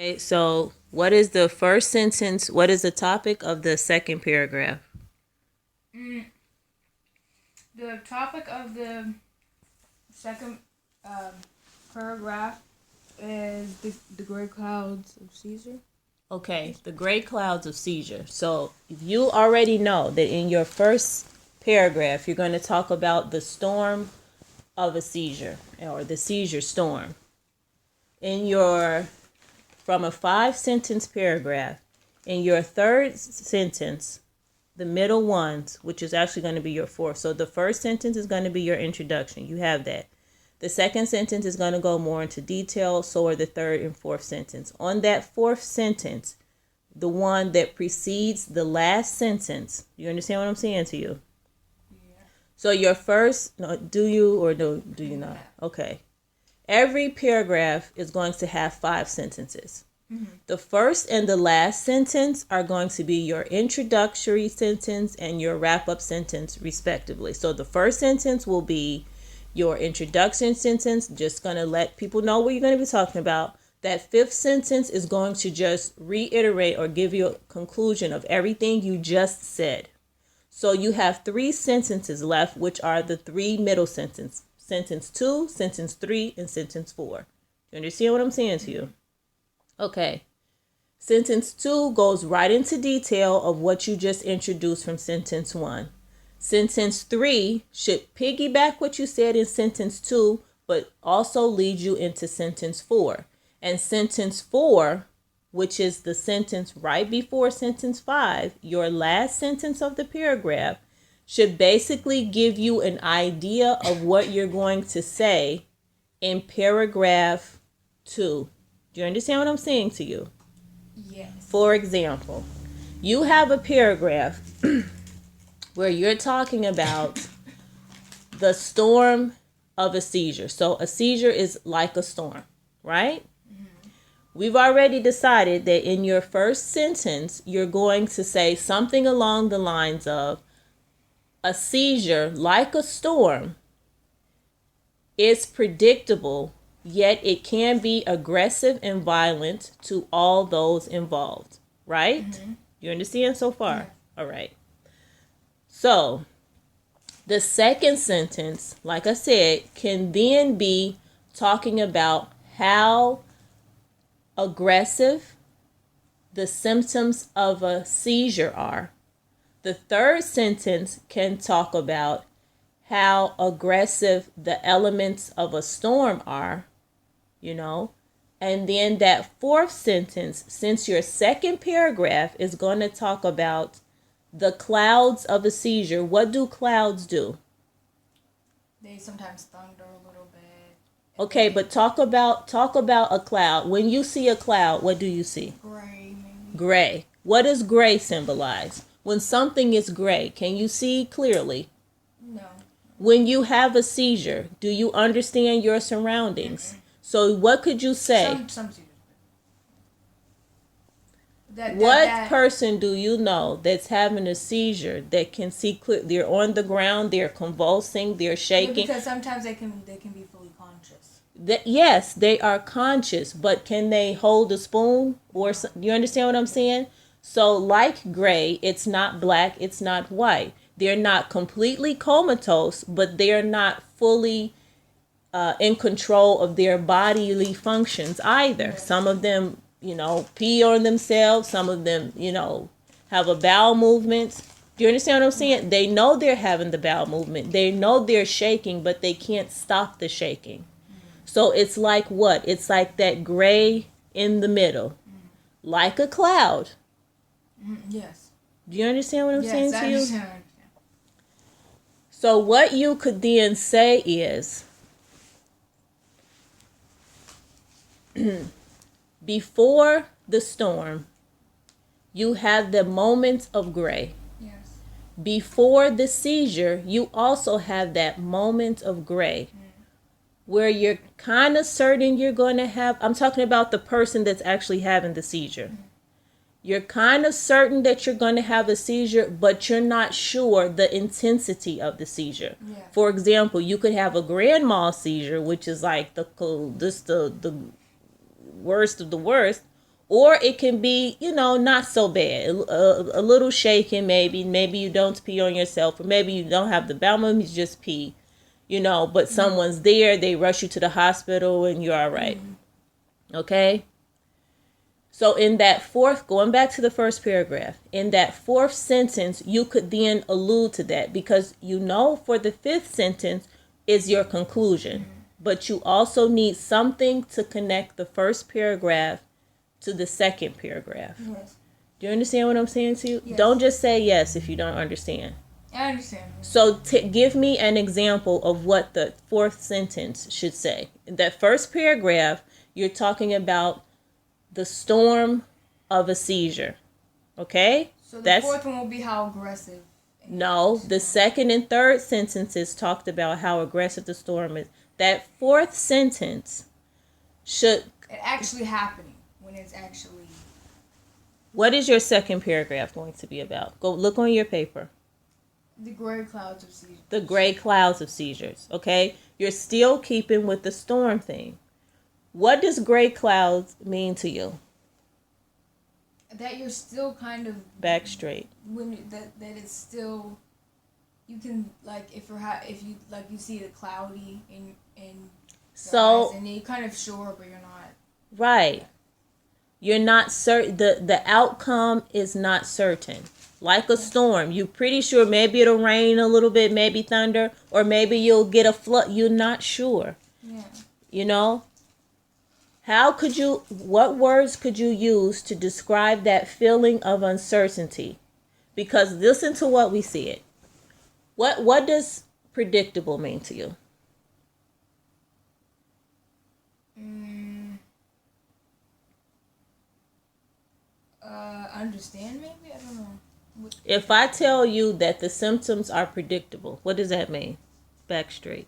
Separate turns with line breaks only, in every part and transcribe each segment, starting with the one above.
Okay, so what is the first sentence? What is the topic of the second paragraph?
The topic of the second paragraph is the gray clouds of Caesar.
Okay, the gray clouds of seizure. So you already know that in your first paragraph, you're going to talk about the storm of a seizure or the seizure storm. In your, from a 5 sentence paragraph, in your third sentence, the middle ones, which is actually going to be your fourth. So the first sentence is going to be your introduction. You have that. The second sentence is going to go more into detail. So are the third and fourth sentence. On that fourth sentence, the one that precedes the last sentence, you understand what I'm saying to you?
Yeah.
So your first, no, do you or no, do you not? Okay. Every paragraph is going to have 5 sentences. The first and the last sentence are going to be your introductory sentence and your wrap-up sentence, respectively. So the first sentence will be your introduction sentence, just going to let people know what you're going to be talking about. That fifth sentence is going to just reiterate or give you a conclusion of everything you just said. So you have 3 sentences left, which are the 3 middle sentences. Sentence 2, sentence 3, and sentence 4. You understand what I'm saying to you? Okay. Sentence 2 goes right into detail of what you just introduced from sentence 1. Sentence 3 should piggyback what you said in sentence 2, but also lead you into sentence 4. And sentence 4, which is the sentence right before sentence 5, your last sentence of the paragraph, should basically give you an idea of what you're going to say in paragraph 2. Do you understand what I'm saying to you?
Yes.
For example, you have a paragraph where you're talking about the storm of a seizure. So a seizure is like a storm, right? We've already decided that in your first sentence, you're going to say something along the lines of a seizure, like a storm, is predictable, yet it can be aggressive and violent to all those involved, right? You understand so far?
Yeah.
All right. So the second sentence, like I said, can then be talking about how aggressive the symptoms of a seizure are. The third sentence can talk about how aggressive the elements of a storm are, you know. And then that fourth sentence, since your second paragraph is going to talk about the clouds of a seizure, what do clouds do?
They sometimes thunder a little bit.
Okay, but talk about a cloud. When you see a cloud, what do you see?
Gray, maybe.
Gray. What does gray symbolize? When something is gray, can you see clearly?
No.
When you have a seizure, do you understand your surroundings? So what could you say?
Some seizures.
What person do you know that's having a seizure that can see clear? They're on the ground, they're convulsing, they're shaking.
Yeah, because sometimes they can be fully conscious.
Yes, they are conscious, but can they hold a spoon? Or you understand what I'm saying? So like gray, it's not black, it's not white. They're not completely comatose, but they're not fully in control of their bodily functions either. Yeah. Some of them, pee on themselves. Some of them, have a bowel movement. Do you understand what I'm saying? They know they're having the bowel movement. They know they're shaking, but they can't stop the shaking. So it's like what? It's like that gray in the middle, like a cloud.
Yes.
Do you understand what I'm saying to you?
Yes, I understand.
So what you could then say is, before the storm, you have the moments of gray.
Yes.
Before the seizure, you also have that moment of gray. Where you're kind of certain you're going to have, I'm talking about the person that's actually having the seizure. You're kind of certain that you're going to have a seizure, but you're not sure the intensity of the seizure. Yeah. For example, you could have a grand mal seizure, which is like the worst of the worst, Or it can be, not so bad. A little shaking, maybe. Maybe you don't pee on yourself, or maybe you don't have the bowel movements, you just pee. But someone's there, they rush you to the hospital, and you're all right. Okay? So in that going back to the first paragraph, in that fourth sentence, you could then allude to that, because for the fifth sentence is your conclusion. But you also need something to connect the first paragraph to the second paragraph.
Yes.
Do you understand what I'm saying to you?
Yes.
Don't just say yes if you don't understand.
I understand.
So give me an example of what the fourth sentence should say. In that first paragraph, you're talking about the storm of a seizure. Okay?
So the fourth one will be how aggressive.
No, the second and third sentences talked about how aggressive the storm is. That fourth sentence should...
It actually happening. When it's actually...
What is your second paragraph going to be about? Go look on your paper.
The gray clouds of seizures.
The gray clouds of seizures. Okay? You're still keeping with the storm thing. What does gray clouds mean to you?
That you're still kind of...
Back straight.
That it's still... You can, like, if you you see the cloudy in
so
eyes, and you're kind of sure, but you're not.
Right. You're not certain. The outcome is not certain. Like a storm, you're pretty sure maybe it'll rain a little bit, maybe thunder, or maybe you'll get a flood. You're not sure.
Yeah.
What words could you use to describe that feeling of uncertainty? Because listen to what we said. What does predictable mean to you?
Understand maybe? I don't know.
If I tell you that the symptoms are predictable, what does that mean? Back straight.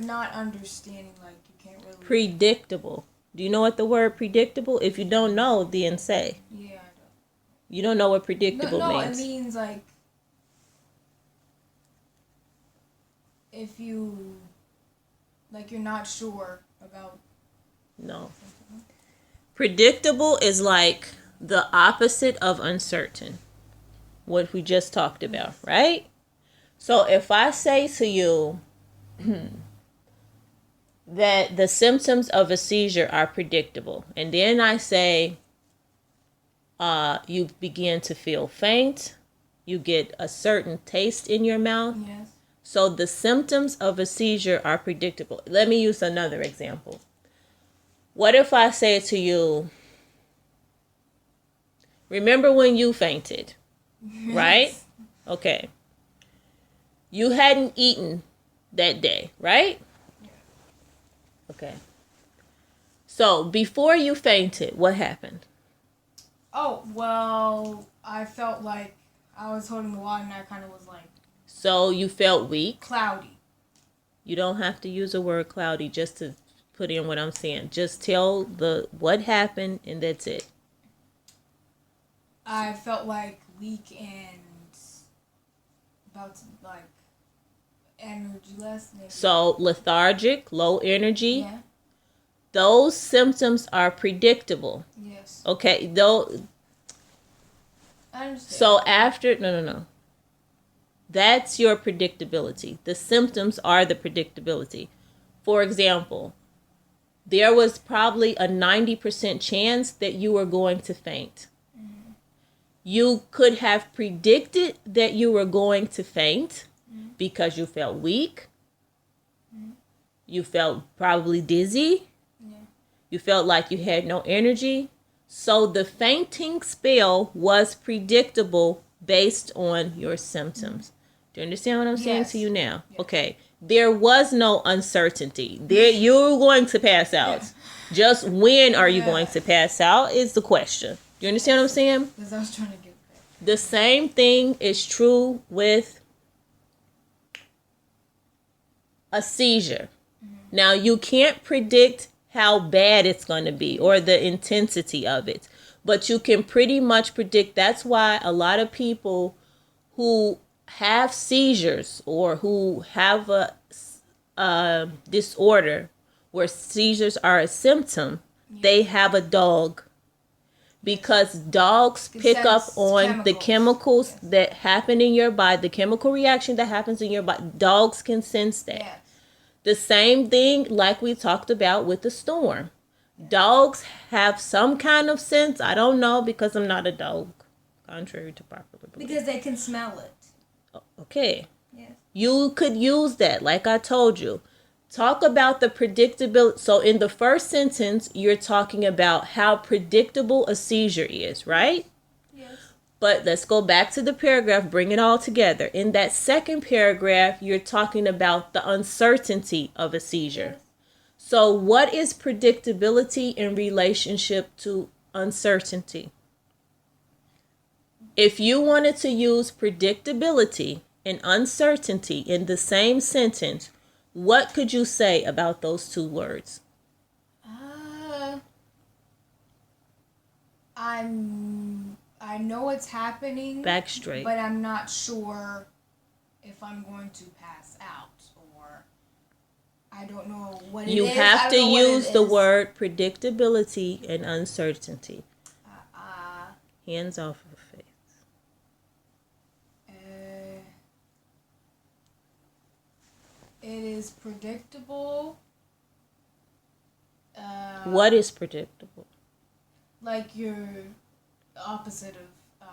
Not understanding, like you can't really...
Predictable. Do you know what the word predictable? If you don't know, then say.
Yeah, I don't.
You don't know what predictable means.
No, it means like... If you... Like you're not sure about...
No. Predictable is like the opposite of uncertain. What we just talked about, right? So if I say to you that the symptoms of a seizure are predictable, and then I say you begin to feel faint, you get a certain taste in your mouth.
Yes.
So the symptoms of a seizure are predictable. Let me use another example. What if I say to you, remember when you fainted, right? Okay. You hadn't eaten that day, right?
Yeah.
Okay. So before you fainted, what happened?
Oh, well, I felt like I was holding the water and I kind of was like...
So you felt weak?
Cloudy.
You don't have to use the word cloudy just to put in what I'm saying. Just tell what happened and that's it.
I felt like weak and about to like energyless. Maybe.
So lethargic, low energy.
Yeah.
Those symptoms are predictable.
Yes.
Okay, though.
I understand.
So after no. That's your predictability. The symptoms are the predictability. For example, there was probably a 90% chance that you were going to faint. Mm-hmm. You could have predicted that you were going to faint because you felt weak. Mm-hmm. You felt probably dizzy. Yeah. You felt like you had no energy. So the fainting spell was predictable based on your symptoms. Do you understand what I'm saying to you now? Yes. Okay. There was no uncertainty. You're going to pass out. Yeah. Just when are you going to pass out is the question. Do you understand what I'm saying?
Because I was trying to get that.
The same thing is true with a seizure. Mm-hmm. Now, you can't predict how bad it's going to be or the intensity of it. But you can pretty much predict. That's why a lot of people who have seizures or who have a disorder where seizures are a symptom, they have a dog. because dogs pick up on the chemicals that happen in your body, the chemical reaction that happens in your body. Dogs can sense that. Yes. The same thing like we talked about with the storm. Dogs have some kind of sense. I don't know because I'm not a dog, contrary to popular belief.
Because they can smell it.
Okay. Yes. You could use that, like I told you. Talk about the predictability. So in the first sentence, you're talking about how predictable a seizure is, right? Yes. But let's go back to the paragraph, bring it all together. In that second paragraph, you're talking about the uncertainty of a seizure. Yes. So what is predictability in relationship to uncertainty? If you wanted to use predictability and uncertainty in the same sentence, what could you say about those two words?
I know it's happening.
Back straight.
But I'm not sure if I'm going to pass out, or I don't know what it is.
You have to use the word predictability and uncertainty. Hands off of face.
It is predictable.
What is predictable?
Like the opposite of.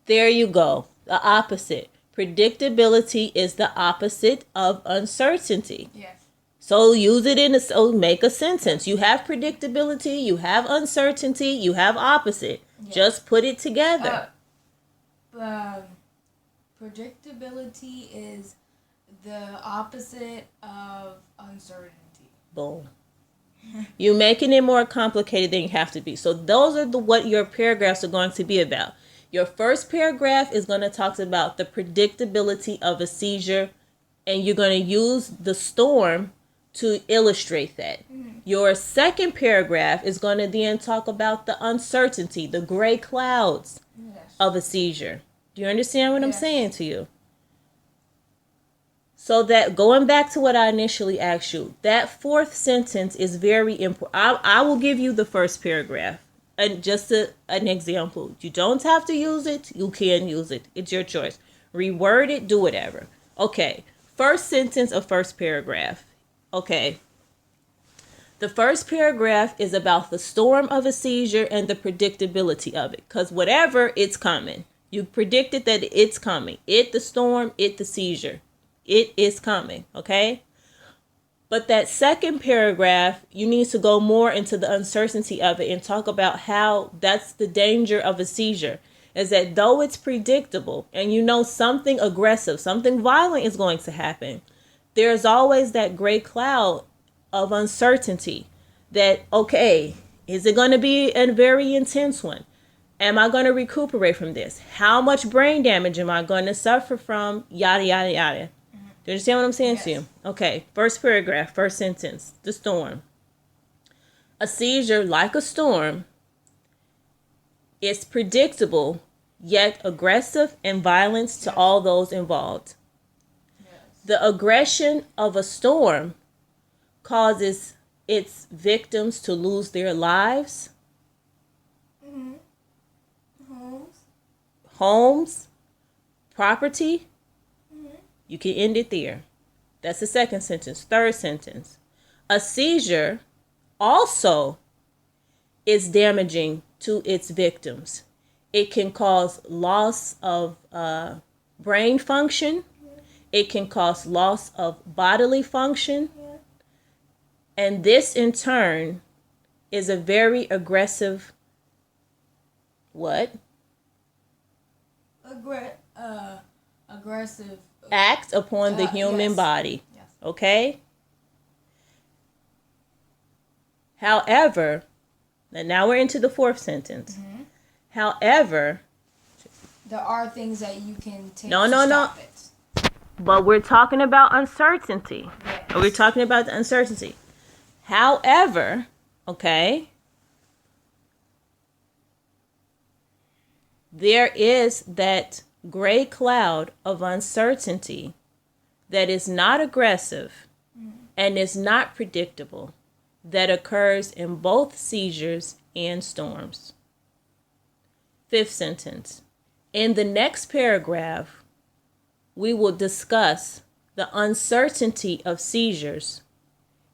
There you go. The opposite. Predictability is the opposite of uncertainty. Yes. So use it so make a sentence. You have predictability, you have uncertainty, you have opposite. Yes. Just put it together.
Predictability is the opposite of uncertainty.
Boom. You're making it more complicated than you have to be. So those are what your paragraphs are going to be about. Your first paragraph is going to talk about the predictability of a seizure, and you're going to use the storm to illustrate that. Mm-hmm. Your second paragraph is going to then talk about the uncertainty, the gray clouds of a seizure. Do you understand what I'm saying to you? So that, going back to what I initially asked you, that fourth sentence is very important. I will give you the first paragraph. And just an example. You don't have to use it. You can use it. It's your choice. Reword it. Do whatever. Okay. First sentence of first paragraph. Okay. The first paragraph is about the storm of a seizure and the predictability of it. Because whatever, it's coming. You predicted that it's coming. The storm, the seizure. It is coming, okay? But that second paragraph, you need to go more into the uncertainty of it and talk about how that's the danger of a seizure. Is that though it's predictable and you know something aggressive, something violent is going to happen, there's always that gray cloud of uncertainty that, okay, is it going to be a very intense one? Am I going to recuperate from this? How much brain damage am I going to suffer from? Yada, yada, yada. Do you understand what I'm saying to you? Okay, first paragraph, first sentence, the storm. A seizure, like a storm, is predictable, yet aggressive and violent to all those involved. Yes. The aggression of a storm causes its victims to lose their lives, homes, property. You can end it there. That's the second sentence. Third sentence. A seizure also is damaging to its victims. It can cause loss of brain function. It can cause loss of bodily function. And this in turn is a very aggressive what?
Aggressive
act upon the human body. Yes. Okay? However, and now we're into the fourth sentence. Mm-hmm. However,
there are things that you can take
to stop it. But we're talking about uncertainty. Yes. We're talking about the uncertainty. However, okay, there is that gray cloud of uncertainty that is not aggressive and is not predictable that occurs in both seizures and storms. Fifth sentence. In the next paragraph, we will discuss the uncertainty of seizures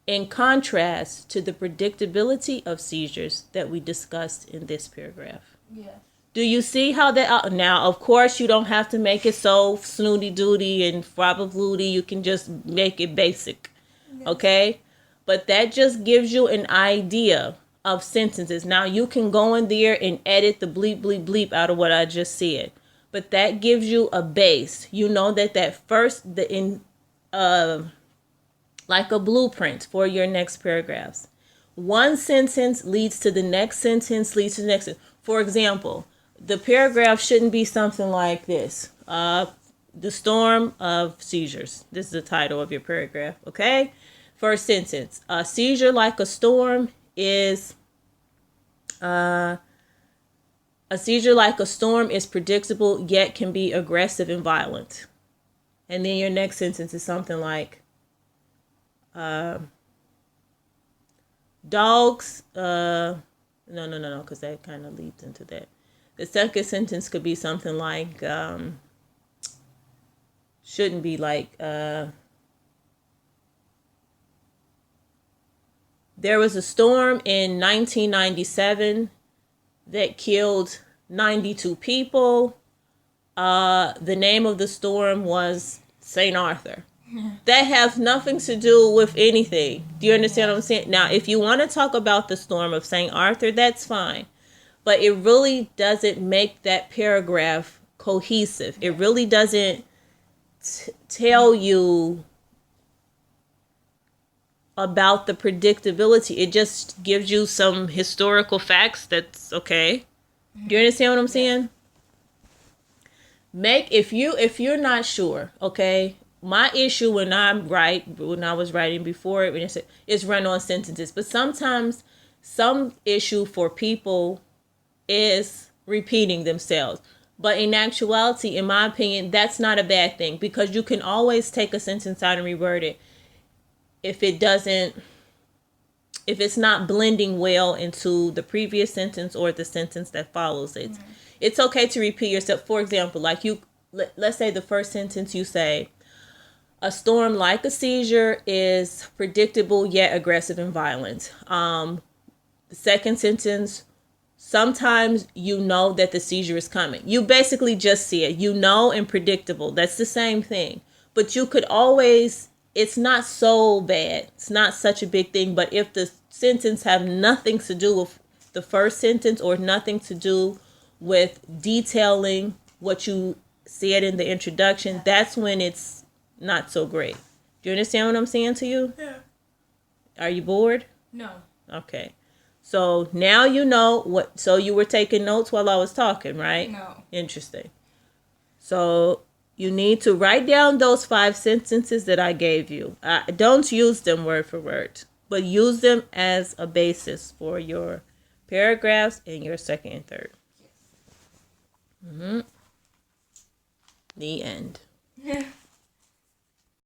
in contrast to the predictability of seizures that we discussed in this paragraph.
Yeah.
Do you see how that... Now, of course, you don't have to make it so snooty-dooty and frabba-flooty. You can just make it basic, okay? But that just gives you an idea of sentences. Now, you can go in there and edit the bleep, bleep, bleep out of what I just said. But that gives you a base. You know that first, like a blueprint for your next paragraphs. One sentence leads to the next sentence, leads to the next sentence. For example, the paragraph shouldn't be something like this. The storm of seizures. This is the title of your paragraph, okay? First sentence. A seizure like a storm is... a seizure like a storm is predictable, yet can be aggressive and violent. And then your next sentence is something like... dogs... No, because that kind of leads into that. The second sentence could be something like... shouldn't be like... there was a storm in 1997 that killed 92 people. The name of the storm was St. Arthur. That has nothing to do with anything. Do you understand what I'm saying? Now, if you want to talk about the storm of St. Arthur, that's fine. But it really doesn't make that paragraph cohesive. It really doesn't tell you about the predictability. It just gives you some historical facts. That's okay. Do you understand what I'm saying? If you're not sure, okay, my issue when I was writing before it is run-on sentences. But sometimes some issue for people is repeating themselves. But in actuality, in my opinion, that's not a bad thing, because you can always take a sentence out and reword it if it's not blending well into the previous sentence or the sentence that follows it. Mm-hmm. It's okay to repeat yourself. For example, like let's say the first sentence you say, a storm like a seizure is predictable yet aggressive and violent. The second sentence, sometimes you know that the seizure is coming. You basically just see it. You know, and predictable. That's the same thing. But you could always... It's not so bad. It's not such a big thing. But if the sentence have nothing to do with the first sentence or nothing to do with detailing what you said in the introduction, that's when it's not so great. Do you understand what I'm saying to you? Yeah. Are you bored?
No.
Okay. So now you know what... So you were taking notes while I was talking, right?
No.
Interesting. So... you need to write down those 5 sentences that I gave you. Don't use them word for word, but use them as a basis for your paragraphs in your second and third. Mm-hmm. The end.